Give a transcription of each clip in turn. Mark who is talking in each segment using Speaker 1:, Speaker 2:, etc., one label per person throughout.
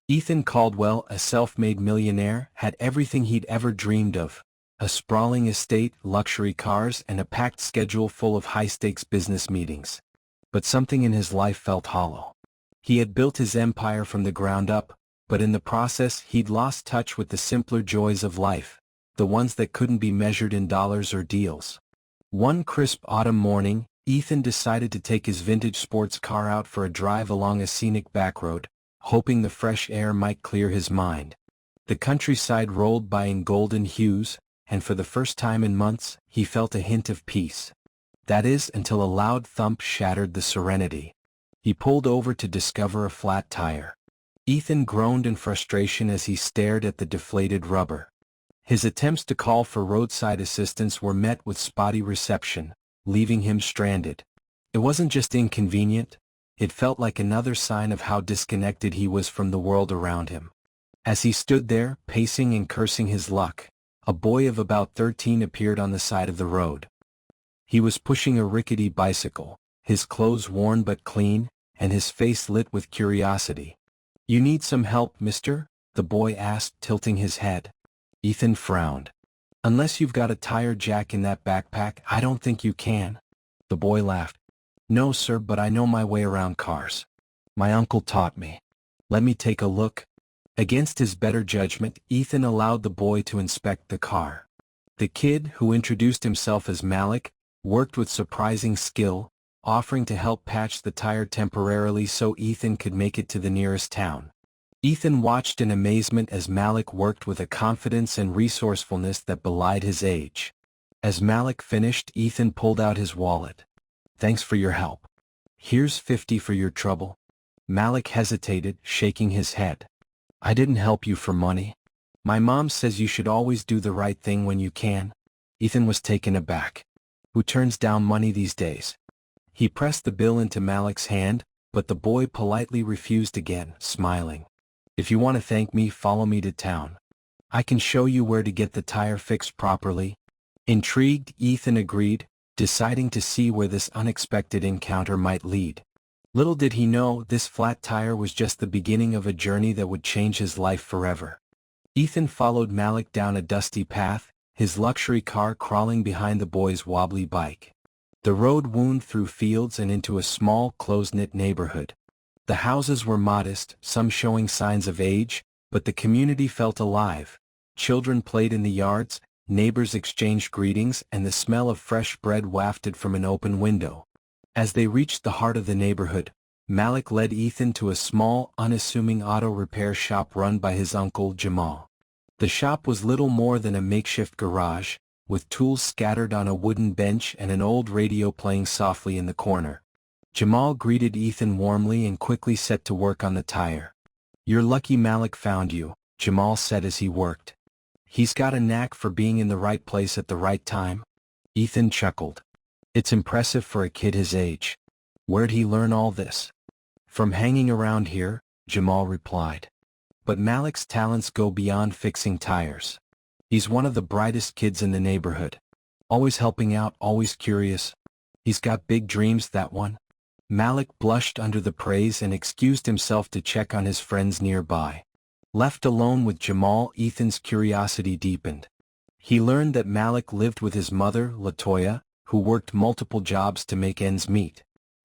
Speaker 1: Ethan Caldwell, a self-made millionaire, had everything he'd ever dreamed of. A sprawling estate, luxury cars, and a packed schedule full of high-stakes business meetings. But something in his life felt hollow. He had built his empire from the ground up, but in the process he'd lost touch with the simpler joys of life, the ones that couldn't be measured in dollars or deals. One crisp autumn morning, Ethan decided to take his vintage sports car out for a drive along a scenic backroad, hoping the fresh air might clear his mind. The countryside rolled by in golden hues, and for the first time in months, he felt a hint of peace. That is, until a loud thump shattered the serenity. He pulled over to discover a flat tire. Ethan groaned in frustration as he stared at the deflated rubber. His attempts to call for roadside assistance were met with spotty reception, leaving him stranded. It wasn't just inconvenient, it felt like another sign of how disconnected he was from the world around him. As he stood there, pacing and cursing his luck, a boy of about 13 appeared on the side of the road. He was pushing a rickety bicycle, his clothes worn but clean, and his face lit with curiosity. "You need some help, mister?" the boy asked, tilting his head. Ethan frowned. "Unless you've got a tire jack in that backpack, I don't think you can." The boy laughed. "No, sir, but I know my way around cars. My uncle taught me. Let me take a look." Against his better judgment, Ethan allowed the boy to inspect the car. The kid, who introduced himself as Malik, worked with surprising skill, offering to help patch the tire temporarily so Ethan could make it to the nearest town. Ethan watched in amazement as Malik worked with a confidence and resourcefulness that belied his age. As Malik finished, Ethan pulled out his wallet. "Thanks for your help. Here's $50 for your trouble." Malik hesitated, shaking his head. "I didn't help you for money. My mom says you should always do the right thing when you can." Ethan was taken aback. Who turns down money these days? He pressed the bill into Malik's hand, but the boy politely refused again, smiling. "If you want to thank me, follow me to town. I can show you where to get the tire fixed properly." Intrigued, Ethan agreed, deciding to see where this unexpected encounter might lead. Little did he know, this flat tire was just the beginning of a journey that would change his life forever. Ethan followed Malik down a dusty path, his luxury car crawling behind the boy's wobbly bike. The road wound through fields and into a small, close-knit neighborhood. The houses were modest, some showing signs of age, but the community felt alive. Children played in the yards, neighbors exchanged greetings, and the smell of fresh bread wafted from an open window. As they reached the heart of the neighborhood, Malik led Ethan to a small, unassuming auto repair shop run by his uncle Jamal. The shop was little more than a makeshift garage, with tools scattered on a wooden bench and an old radio playing softly in the corner. Jamal greeted Ethan warmly and quickly set to work on the tire. "You're lucky Malik found you," Jamal said as he worked. "He's got a knack for being in the right place at the right time." Ethan chuckled. "It's impressive for a kid his age. Where'd he learn all this?" "From hanging around here," Jamal replied. But Malik's talents go beyond fixing tires. He's one of the brightest kids in the neighborhood. Always helping out, always curious. He's got big dreams, that one. Malik blushed under the praise and excused himself to check on his friends nearby. Left alone with Jamal, Ethan's curiosity deepened. He learned that Malik lived with his mother, Latoya, who worked multiple jobs to make ends meet.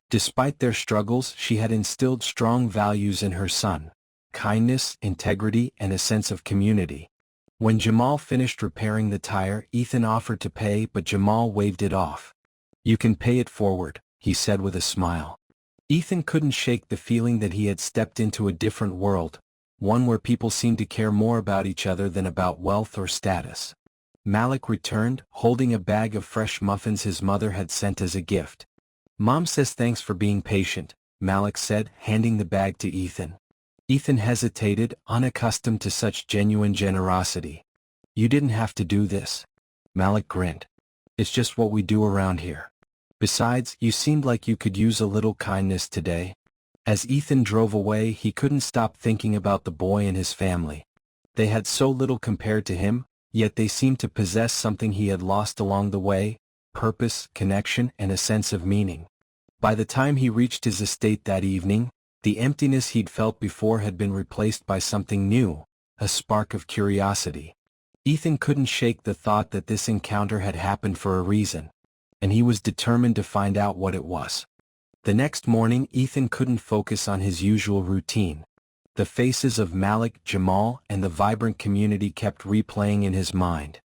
Speaker 1: Despite their struggles, she had instilled strong values in her son: kindness, integrity, and a sense of community. When Jamal finished repairing the tire, Ethan offered to pay, but Jamal waved it off. "You can pay it forward," he said with a smile. Ethan couldn't shake the feeling that he had stepped into a different world, one where people seemed to care more about each other than about wealth or status. Malik returned, holding a bag of fresh muffins his mother had sent as a gift. "Mom says thanks for being patient," Malik said, handing the bag to Ethan. Ethan hesitated, unaccustomed to such genuine generosity. "You didn't have to do this." Malik grinned. "It's just what we do around here. Besides, you seemed like you could use a little kindness today." As Ethan drove away, he couldn't stop thinking about the boy and his family. They had so little compared to him, yet they seemed to possess something he had lost along the way: purpose, connection, and a sense of meaning. By the time he reached his estate that evening, The emptiness he'd felt before had been replaced by something new, a spark of curiosity. Ethan couldn't shake the thought that this encounter had happened for a reason, and he was determined to find out what it was. The next morning Ethan couldn't focus on his usual routine. The faces of Malik, Jamal, and the vibrant community kept replaying in his mind.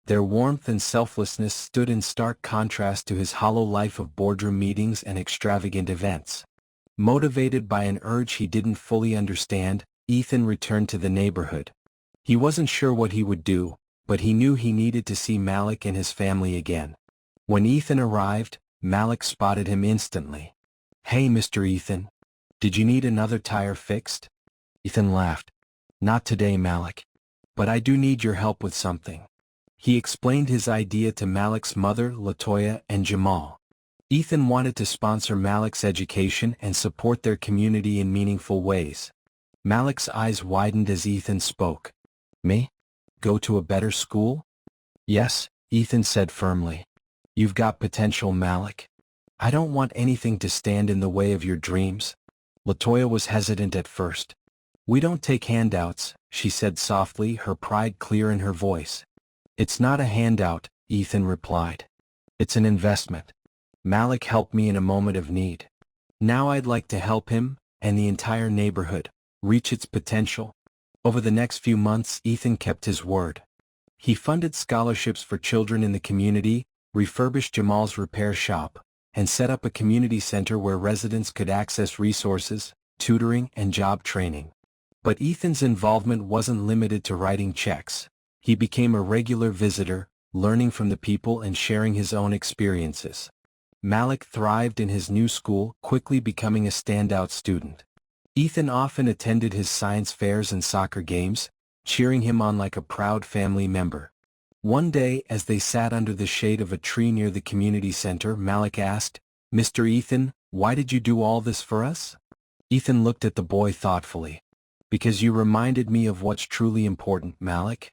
Speaker 1: Their warmth and selflessness stood in stark contrast to his hollow life of boardroom meetings and extravagant events. Motivated by an urge he didn't fully understand, Ethan returned to the neighborhood. He wasn't sure what he would do, but he knew he needed to see Malik and his family again. When Ethan arrived, Malik spotted him instantly. "Hey, Mr. Ethan. Did you need another tire fixed?" Ethan laughed. "Not today, Malik. But I do need your help with something." He explained his idea to Malik's mother, Latoya, and Jamal. Ethan wanted to sponsor Malik's education and support their community in meaningful ways. Malik's eyes widened as Ethan spoke. "Me? Go to a better school?" "Yes," Ethan said firmly. "You've got potential, Malik. I don't want anything to stand in the way of your dreams." Latoya was hesitant at first. "We don't take handouts," she said softly, her pride clear in her voice. "It's not a handout," Ethan replied. "It's an investment. Malik helped me in a moment of need. Now I'd like to help him, and the entire neighborhood, reach its potential." Over the next few months Ethan kept his word. He funded scholarships for children in the community, refurbished Jamal's repair shop, and set up a community center where residents could access resources, tutoring, and job training. But Ethan's involvement wasn't limited to writing checks. He became a regular visitor, learning from the people and sharing his own experiences. Malik thrived in his new school, quickly becoming a standout student. Ethan often attended his science fairs and soccer games, cheering him on like a proud family member. One day, as they sat under the shade of a tree near the community center, Malik asked, "Mr. Ethan, why did you do all this for us?" Ethan looked at the boy thoughtfully. "Because you reminded me of what's truly important, Malik.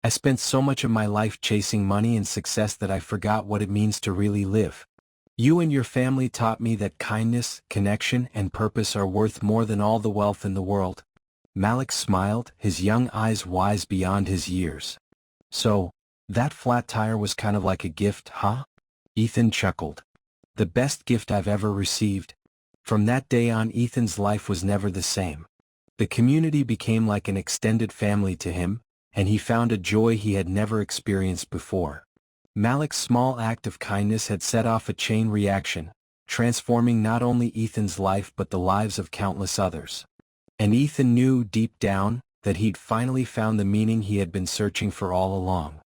Speaker 1: I spent so much of my life chasing money and success that I forgot what it means to really live. You and your family taught me that kindness, connection, and purpose are worth more than all the wealth in the world." Malik smiled, his young eyes wise beyond his years. "So, that flat tire was kind of like a gift, huh?" Ethan chuckled. "The best gift I've ever received." From that day on, Ethan's life was never the same. The community became like an extended family to him, and he found a joy he had never experienced before. Malik's small act of kindness had set off a chain reaction, transforming not only Ethan's life but the lives of countless others. And Ethan knew deep down that he'd finally found the meaning he had been searching for all along.